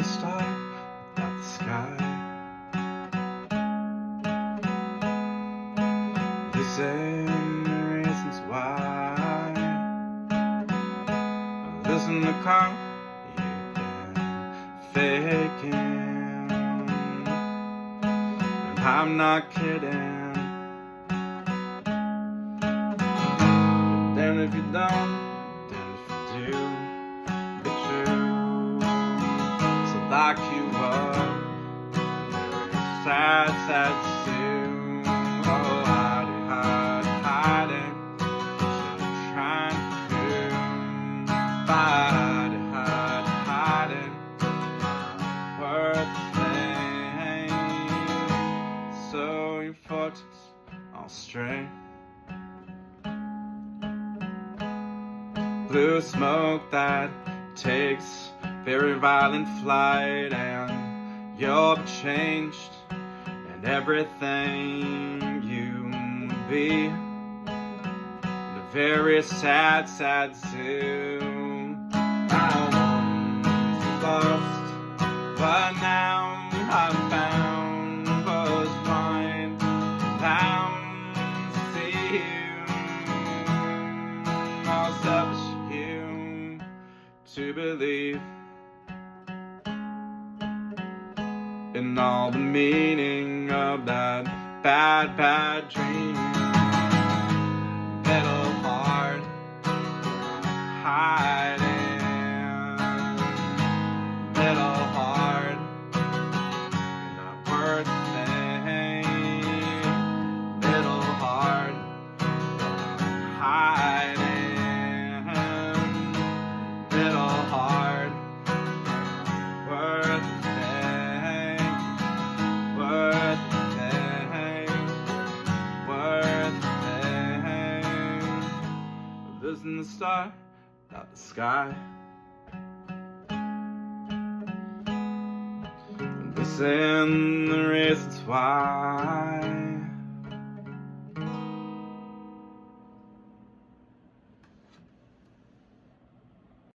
the star without the sky. This ain't the reasons why I listen to call you've been faking, and I'm not kidding. But then if you don't, then if you do, be true. So lock you up, you're sad, sad soon. Oh, hiding, just trying to hiding, worth a thing. So your fortune's all straight. Blue smoke that takes very violent flight, and you'll be changed, and everything you be a very sad, sad zoo. I once lost, but now I'm found, was blind, bound to see you. All selfish you to believe in all the meaning of that bad, bad dream. Metal heart hiding, metal heart not worth a thing. Metal heart hiding, metal heart worth a thing, worth a thing, worth a thing. Listen to the star, not the sky. Listen the reasons why